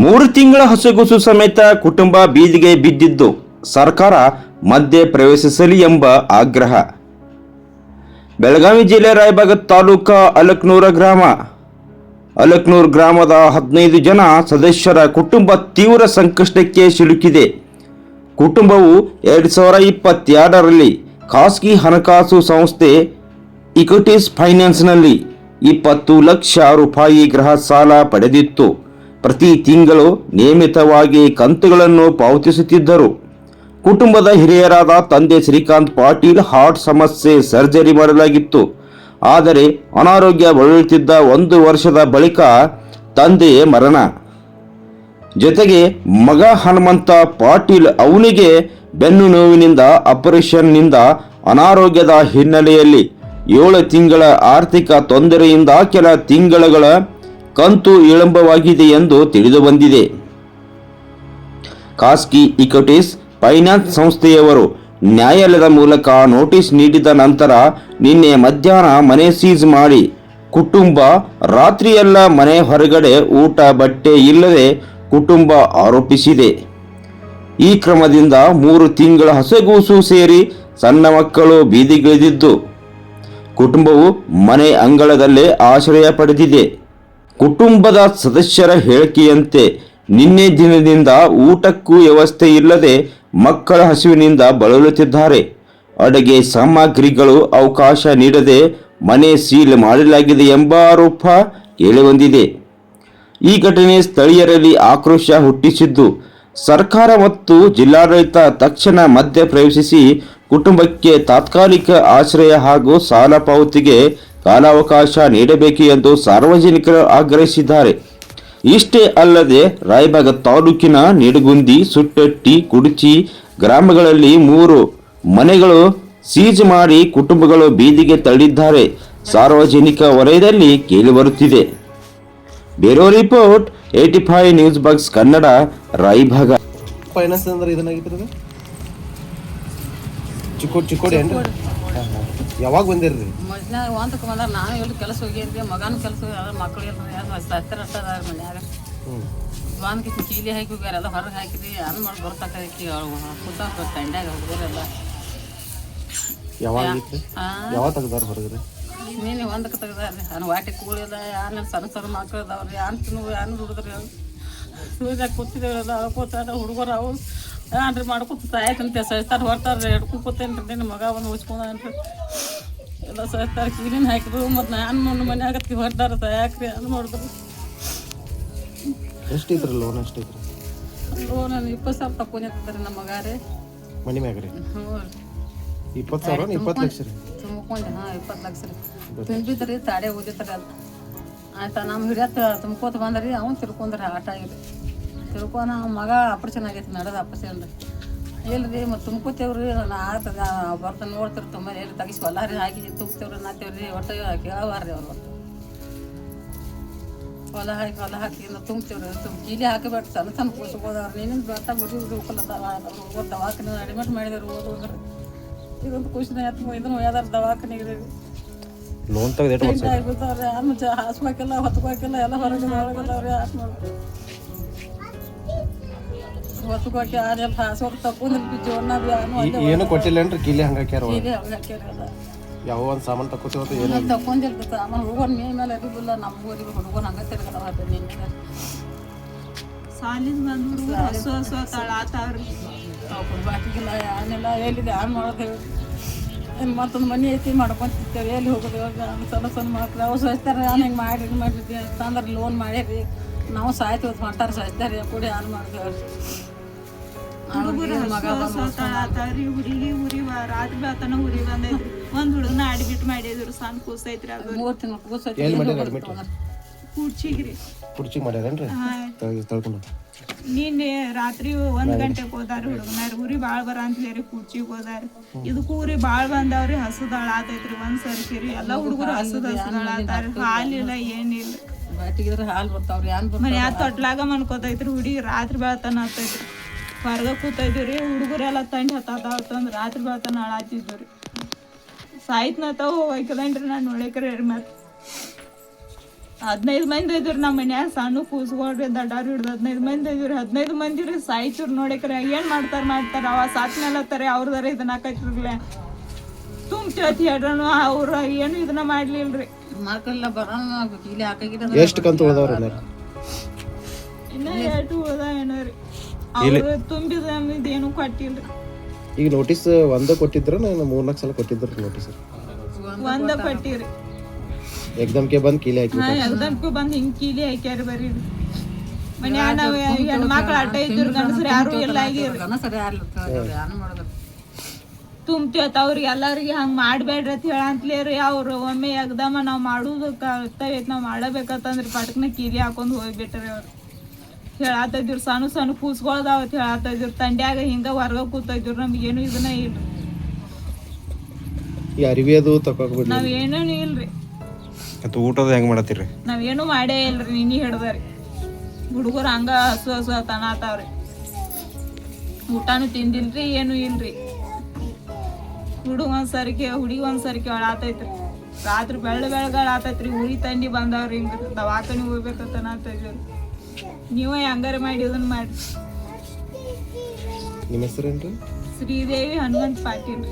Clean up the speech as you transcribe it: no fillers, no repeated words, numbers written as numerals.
3 ತಿಂಗಳ ಹಸುಗುಸು ಸಮೇತ ಕುಟುಂಬ ಬೀದಿಗೆ ಬಿದ್ದಿದ್ದು ಸರ್ಕಾರ ಮಧ್ಯೆ ಪ್ರವೇಶಿಸಲಿ ಎಂಬ ಆಗ್ರಹ. ಬೆಳಗಾವಿ ಜಿಲ್ಲೆ ರಾಯಬಾಗ ತಾಲೂಕಾ ಅಲಕ್ನೂರು ಗ್ರಾಮದ 15 ಜನ ಸದಸ್ಯರ ಕುಟುಂಬ ತೀವ್ರ ಸಂಕಷ್ಟಕ್ಕೆ ಸಿಲುಕಿದೆ. ಕುಟುಂಬವು 2022ರಲ್ಲಿ ಖಾಸಗಿ ಹಣಕಾಸು ಸಂಸ್ಥೆ ಇಕ್ವಿಟೀಸ್ ಫೈನಾನ್ಸ್ನಲ್ಲಿ 20 ಲಕ್ಷ ರೂಪಾಯಿ ಗೃಹ ಸಾಲ ಪಡೆದಿತ್ತು. ಪ್ರತಿ ತಿಂಗಳು ನಿಯಮಿತವಾಗಿ ಕಂತುಗಳನ್ನು ಪಾವತಿಸುತ್ತಿದ್ದರು. ಕುಟುಂಬದ ಹಿರಿಯರಾದ ತಂದೆ ಶ್ರೀಕಾಂತ್ ಪಾಟೀಲ್ ಹಾರ್ಟ್ ಸಮಸ್ಯೆ ಸರ್ಜರಿ ಮಾಡಲಾಗಿತ್ತು. ಆದರೆ ಅನಾರೋಗ್ಯ ಬಳಲುತ್ತಿದ್ದ 1 ವರ್ಷದ ಬಳಿಕ ತಂದೆಯೇ ಮರಣ. ಜೊತೆಗೆ ಮಗ ಹನುಮಂತ ಪಾಟೀಲ್ ಅವನಿಗೆ ಬೆನ್ನು ನೋವಿನಿಂದ ಆಪರೇಷನ್ನಿಂದ ಅನಾರೋಗ್ಯದ ಹಿನ್ನೆಲೆಯಲ್ಲಿ 7 ತಿಂಗಳ ಆರ್ಥಿಕ ತೊಂದರೆಯಿಂದ ಕೆಲ ತಿಂಗಳ ಕಂತು ವಿಳಂಬವಾಗಿದೆ ಎಂದು ತಿಳಿದುಬಂದಿದೆ. ಖಾಸಗಿ ಇಕ್ವಿಟೀಸ್ ಫೈನಾನ್ಸ್ ಸಂಸ್ಥೆಯವರು ನ್ಯಾಯಾಲಯದ ಮೂಲಕ ನೋಟಿಸ್ ನೀಡಿದ ನಂತರ ನಿನ್ನೆ ಮಧ್ಯಾಹ್ನ ಮನೆ ಸೀಜ್ ಮಾಡಿ ಕುಟುಂಬ ರಾತ್ರಿಯೆಲ್ಲ ಮನೆ ಹೊರಗಡೆ ಊಟ ಬಟ್ಟೆ ಇಲ್ಲದೆ ಕುಟುಂಬ ಆರೋಪಿಸಿದೆ. ಈ ಕ್ರಮದಿಂದ 3 ತಿಂಗಳ ಹಸುಗೂಸು ಸೇರಿ ಸಣ್ಣ ಮಕ್ಕಳು ಬೀದಿಗಿಳಿದಿದ್ದು ಕುಟುಂಬವು ಮನೆ ಅಂಗಳದಲ್ಲೇ ಆಶ್ರಯ ಪಡೆದಿದೆ. ಕುಟುಂಬದ ಸದಸ್ಯರ ಹೇಳಿಕೆಯಂತೆ ನಿನ್ನೆ ದಿನದಿಂದ ಊಟಕ್ಕೂ ವ್ಯವಸ್ಥೆ ಇಲ್ಲದೆ ಮಕ್ಕಳ ಹಸಿವಿನಿಂದ ಬಳಲುತ್ತಿದ್ದಾರೆ. ಅಡುಗೆ ಸಾಮಗ್ರಿಗಳು ಅವಕಾಶ ನೀಡದೆ ಮನೆ ಸೀಲ್ ಮಾಡಲಾಗಿದೆ ಎಂಬ ಆರೋಪ ಕೇಳಿಬಂದಿದೆ. ಈ ಘಟನೆ ಸ್ಥಳೀಯರಲ್ಲಿ ಆಕ್ರೋಶ ಹುಟ್ಟಿಸಿದ್ದು ಸರ್ಕಾರ ಮತ್ತು ಜಿಲ್ಲಾಡಳಿತ ತಕ್ಷಣ ಮಧ್ಯ ಪ್ರವೇಶಿಸಿ ಕುಟುಂಬಕ್ಕೆ ತಾತ್ಕಾಲಿಕ ಆಶ್ರಯ ಹಾಗೂ ಸಾಲ ಪಾವತಿಗೆ ಕಾಲಾವಕಾಶ ನೀಡಬೇಕು ಎಂದು ಸಾರ್ವಜನಿಕರು ಆಗ್ರಹಿಸಿದ್ದಾರೆ. ಇಷ್ಟೇ ಅಲ್ಲದೆ ರಾಯಬಾಗ ತಾಲೂಕಿನ ನಿಡಗುಂದಿ, ಸುಟ್ಟಟ್ಟಿ, ಕುಡಚಿ ಗ್ರಾಮಗಳಲ್ಲಿ 3 ಮನೆಗಳು ಸೀಜ್ ಮಾಡಿ ಕುಟುಂಬಗಳು ಬೀದಿಗೆ ತಳ್ಳಿದ್ದಾರೆ ಸಾರ್ವಜನಿಕ ವಲಯದಲ್ಲಿ ಕೇಳಿಬರುತ್ತಿದೆ. Bureau report 85 news box Kannada, Raibag. Finance ಅಂದ್ರೆ ಇದನ್ನಾಗಿದ್ರದು ಚಿಕ್ಕೋಡಿ ಏನ್ರಿ? ಯಾವಾಗ ಬಂದಿರ್ರಿ? ಒಂದಕ್ಕೆ ಬಂದ್ರೆ ನಾನು ಎಲ್ಲಿ ಕೆಲಸ ಹೋಗಿದ್ದೆ, ಮಗನ ಕೆಲಸ ಮಕ್ಕಳು ಹತ್ತಿರ ಮನ್ಯಾಗ ಒಂದಕ್ಕೆ ಕೀಲಿ ಹಾಕಿ ಹೋಗ್ಯಾರ, ಎಲ್ಲ ಹೊರಗೆ ಹಾಕಿರಿ ಅನ್ನ ಮಾಡಿ ಬರ್ತಕ್ಕ ಕೂತ ತಂಡ್ಯಾಗ ಹೋಗ್ಯಾರೆಲ್ಲ. ಯಾವಾಗ ತೆಗ್ದಾರ ಹೊರಗ್ರಿ? ನೀನು ಒಂದಕ್ಕೆ ತೆಗ್ದಾರ್ರಿ. ನಾನು ವಾಟಿ ಕೂಳಿಲ್ಲ, ಯಾರು ಸಣ್ಣ ಮಕ್ಕಳು ಇದಾವ್ರಿ, ಯಾರು ಹುಡುಗ್ರಿ ಸೂರ್ಯಾಗ ಕೂತಿದ್ದೇವ್ರಲ್ಲ ಅಳ್ಕೋತಾರ ಹುಡುಗರು. ಅವು ಏನ್ರಿ ಮಾಡ್ಕೊತ ತಾಯಕಂತ ಸಹಿಸ್ತಾರೆ ಹೊರ್ತಾರೆ ಹಿಡ್ಕೊತೇನ್ರಿ. ನಿನ್ನ ಮಗ ಒಂದು ಉಚ್ಕೊಂಡ್ರಿ ಎಲ್ಲ ಸಹಿಸ್ತಾರೆ. ಕೀಲಿನ ಹಾಕಿದ್ರು ಮತ್ತು ನಾನು ಮನೆ ಆಗತ್ತಿ ಹೊರ್ತಾರೆ ತಾಯಾಕ್ರಿ ಅನ್ನ ಮಾಡಿದ್ರು. ಎಷ್ಟೈತ್ರಿ ಲೋನ್? ಎಷ್ಟೈತ್ರಿ ಲೋನ್? 20,000 ತಕೊಂಡಿರ್ತಾರೆ ನಮ್ಮ ಮಗ ರೀ ಮನೆ ಮ್ಯಾಗ ರೀ. ಹ್ಞೂ ರೀ 20,000 20 ಲಕ್ಷ ರೀ ತುಂಬ್ಕೊಂಡು. 20 ಲಕ್ಷ ರೀ ತುಂಬಿದ್ರಿ. ತಾಡೆ ಓದಿತಾರೆ ಅದು ಆಯ್ತಾ. ನಮ್ಮ ಹಿಡಿಯತ್ತ ತುಂಬ್ಕೋತ ಬಂದ್ರಿ. ಅವ್ನು ತಿರ್ಕೊಂಡ್ರಿ ಆಟ ಆಗಿರಿ. ತಿರ್ಕೊನ ಮಗ ಆಪ್ರೇಷನ್ ಆಗೈತಿ, ನಡೆದ ಆಪ್ರೇಷನ್ ರೀ. ಇಲ್ರಿ ಮತ್ತು ತುಂಬ್ಕೋತೇವ್ರಿ. ಆಗ್ತದ ಬರ್ತಾನೆ ನೋಡ್ತಿರಿ ತುಂಬ ಎಲ್ಲಿ ತೆಗಿಸಿ ಹೊಲ್ಲಾರಿ ಹಾಕಿ ತುಂಬ್ತೇವ್ರಿ ನಾತೇವ್ರಿ. ಒಟ್ಟು ಕೇಳವಾರ್ರಿ ಅವ್ರು ಹೊಲ ಹಾಕಿ ತುಂಬ್ತೇವ್ರಿ. ಕೀಲಿ ಹಾಕಿಬಿಟ್ಟು ಸಣ್ಣ ಕೂಸ್ಕೋದವ್ರು. ನೀನಿಂದ ಬೆಳ್ತಾ ಬಿಟ್ಟು ಹುಡುಗರು ದವಾಖಾನೆ ಅಡ್ಮಿಟ್ ಮಾಡಿದ್ರು ಓದೋದ್ರಿ. ಇದೊಂದು ಖುಷಿನ ಇದನ್ನು ಯಾವ್ದಾರು ದವಾಖಾನೆಗೆ ರೀ ಲೋನ್ ತೆಗೆದು ಆಗ್ಬಿಡ್ತಾವ್ರಿ. ಹಾಸ್ಬೇಕಿಲ್ಲ ಹೊತ್ಕೋಕಿಲ್ಲ ಎಲ್ಲ ಹೊರಗೆ ಒಳಗದವ್ರಿ. ಹಾಸ್ ಮಾಡ್ಬೇಕು ಹೊತ್ಕೋಕೆ ಆನೆಲ್ಲ ಹಾಸ್ಬೇಕು ತಗೊಂಡ್ರಿ. ಜೀವನ ಏನು ಕೊಟ್ಟಿಲ್ಲೇನ್ರಿ? ಕೀಲಿ ಹಂಗೆ ಹಾಕ್ಯಾರ. ಕೀಲಿ ಹಂಗೆ ಹಾಕ್ಯಾರ. ಯಾವ ಒಂದು ಸಾಮಾನು ತಗೋತೀವತ್ತು ಏನು ತಗೊಂಡಿರ್ತದೆ ಸಾಮಾನು. ಹುಡುಗರು ಮೇಲೆ ಇರೋದಿಲ್ಲ. ನಮ್ಮ ಊರಿಗೆ ಹುಡುಗರು ಹಂಗೆ ತಿರ್ಗದವ ಮೇಲೆ ಸಾಲಿನ ಬಂದು ಹಸು ತಳಾತಾವ್ರಿ. ಬಾಕಿಗಿಲ್ಲ ಏನೆಲ್ಲ ಎಲ್ಲಿದೆ ಆನ್ ಮಾಡೋದೇವು. ಏನು ಮತ್ತೊಂದು ಮನೆ ಐತಿ ಮಾಡ್ಕೊಂತಿರ್ತೇವೆ. ಎಲ್ಲಿ ಹೋಗೋದು ಸಣ್ಣ ಮಕ್ಳು ಅವು ಸಹಿಸ್ತಾರೆ. ನಾನು ಹಿಂಗೆ ಮಾಡಿದ್ವಿ ಅಂತಂದ್ರೆ ಲೋನ್ ಮಾಡ್ಯಾರಿ. ನಾವು ಸಾಯ್ತೀವಿ ಮಾಡ್ತಾರೆ ಸಹಿಸ್ತಾರೆ ಕೂಡಿ ಆನ್ ಮಾಡ್ತೇವ್ರಿ. ಮಗ ತಳಾತಾವ್ರಿ. ಹುಡುಗಿ ಊರಿ ರಾತ್ರಿ ಬೆಳತನ ಊರಿ ಬಂದೈತ್ರಿ. ಒಂದು ಹುಡುಗನ ಅಡ್ಮಿಟ್ ಮಾಡಿದ್ರು. ಸಣ್ಣ ಕೂಸ ಐತ್ರಿ. 3 ತಿಂಗಳು ಕೂಸ ಐತಿ. ಕುರ್ಚಿಗೆ ಮಾಡ್ಯಾರೇನ್ರಿ? ತಳ್ಕೊಂಡು ನಿನ್ನೆ ರಾತ್ರಿ 1 ಗಂಟೆಗೆ ಹೋದಾರಿ ಹುಡುಗನಾರಿ. ಊರಿ ಭಾಳ ಬರ ಅಂತೇಳಿ ಕುರ್ಚಿಗೆ ಹೋದಾರಿ. ಇದಕ್ಕೂ ಊರಿ ಭಾಳ ಬಂದಾವ್ರಿ. ಹಸುದಾಳ ಆತೈತ್ರಿ. ಒಂದ್ ಸರ್ಕಿರಿ ಎಲ್ಲ ಹುಡುಗರು ಹಸುದಾಳ ಆತಾರಿ. ಹಾಲಿಲ್ಲ ಏನಿಲ್ಲ. ಹಾಲು ಬರ್ತಾವ್ರಿ. ಮನ್ಯಾಗ ತೊಟ್ಲಾಗ ಮನ್ಕೋತೈತ್ರಿ. ಹುಡುಗಿ ರಾತ್ರಿ ಬೆಳತನ ಹತ್ತೈತ್ರಿ. ಹೊರಗ ಕೂತೈತಿವ್ರಿ. ಹುಡುಗರೆಲ್ಲ ತಂಡಿ ಹತ್ತಾತಂದ್ ರಾತ್ರಿ ಬೆಳತನ ಹಾಳಾತಿದ್ವಿ. ಸಾಯ್ತನತಾವ ಹೋಗೈಕಲ್ರಿ ನಾನು ನೋಡಕ್ರಿ. ಮತ್ತೆ 15 ಮಂದಿ ಇದ್ರು ನಮ್ಮ ಮನ್ಯಾಗ ಸಣ್ಣ ಕೂಸ್ಕೊಳ್ರಿ ದಡ್ಡಾರು ಹಿಡ್ದು 15 ಮಂದಿ ಇದ್ರು 15 ಮಂದಿ ರೀ ಸಾಯ್ತಿರ್ ನೋಡಕ್ರೆ ಏನ್ ಮಾಡ್ತಾರ ಅವ ಸಾತ್ ಮೇಲತ್ತಾರೆ ಅವ್ರದಾರ ಇದನ್ನ ಹಾಕೈತಿರ್ಲೆ ತುಂಬ್ತಿ ಹೇಳ್ರನು ಅವ್ರ ಏನು ಇದನ್ನ ಮಾಡ್ಲಿಲ್ರಿ ಮಕ್ಕಳೆಲ್ಲ ಬರೋಣ ಇಲ್ಲಿ ಹಾಕಿದ್ರೆ ಎಷ್ಟು ಕಂತು ಉಳ್ದವ್ರಿ ಅಣ್ಣ ಇನ್ನ ಎಷ್ಟು ಉಳ್ದ ಏನೋ ರೀ ಅವ್ರು ತುಂಬಿದ ಏನು ಕೊಟ್ಟಿಲ್ರಿ ಈಗ ನೋಟಿಸ್ ಒಂದ ಕೊಟ್ಟಿದ್ರ ನಾನು 3-4 ಸಲ ಕೊಟ್ಟಿದ್ರು ನೋಟಿಸ್ ಒಂದ ಕೊಟ್ಟಿರಿ ಎಕ್ದಮ್ಗೆ ಬಂದ್ ಕೀಲಿ ಹಾಕಿ ಎಲ್ದಕ್ಕೂ ಬಂದ್ ಹಿಂಗ್ ಕೀಲಿ ಹಾಕ್ಯಾರ ಬರೀ ಮನ್ಯಾಗ ನಾವ್ ಹೆಣ್ಮಕ್ಳು ಅಡ್ಡ ಇದ್ರು ಗಂಡಸ್ರು ಯಾರು ಇಲ್ಲ ಆಗಿರಿ ಸರಿ ಯಾರು ಮಾಡೋದು ತುಂಬ್ತಿವತ್ತ ಅವ್ರಿಗೆ ಎಲ್ಲರಿಗೆ ಹಂಗ್ ಮಾಡ್ಬೇಡ್ರಿ ಅಂತ ಹೇಳಂತ್ಲೇರಿ ಅವ್ರು ಒಮ್ಮೆ ಎಗ್ದಮ್ಮ ನಾವ್ ಮಾಡುದು ಕರ್ತವ್ಯ ನಾವ್ ಮಾಡಬೇಕಂತಂದ್ರಿ ಪಟಕ್ನ ಕೀಲಿ ಹಾಕೊಂಡ್ ಹೋಗ್ಬಿಟ್ರಿ ಅವ್ರು ಹೇಳತ್ತಿದ್ರು ಸಣ್ಣ ಕೂಸ್ಕೊಳ್ದಾವತ್ ಹೇಳತ್ತಿದ್ರು ತಂಡ್ಯಾಗ ಹಿಂಗ ಹೊರ್ಗ ಕೂತಿದ್ರು ನಮ್ಗೇನು ಇದನ್ನ ಇಲ್ರಿ ಈ ಅರಿವಿ ಅದು ತಕೋಕ್ ನಾವ್ ಏನೇನು ಇಲ್ರಿ ಮತ್ತು ಊಟದ ಹೆಂಗ್ ಮಾಡತ್ತೀರಿ ನಾವೇನು ಮಾಡೇ ಇಲ್ರಿ ನಿನ್ನಿ ಹಿಡ್ದಾರಿ ಹುಡುಗರು ಹಂಗ ಹಸು ತನಾತಾವ್ರಿ ಊಟನು ತಿಂದಿಲ್ರಿ ಏನು ಇಲ್ರಿ ಹುಡುಗ ಹುಡುಗಿ ಒಂದ್ಸರಿಕೆ ಆತೈತ್ರಿ ರಾತ್ರಿ ಬೆಳಗಾಳ ಆತೈತ್ರಿ ಉರಿ ತಂಡಿ ಬಂದವ್ರಿ ಹಿಂಗ ದವಾಖಾನೆ ಹೋಗ್ಬೇಕಂತ ನಾತೈದ್ರಿ ನೀವೇ ಹಂಗಾರ ಮಾಡಿ ಇದನ್ನ ಮಾಡಿ ನಿಮ್ಮ ಹೆಸರೇನ್ರಿ ಶ್ರೀದೇವಿ ಹನುಮಂತ ಪಾಟೀಲ್.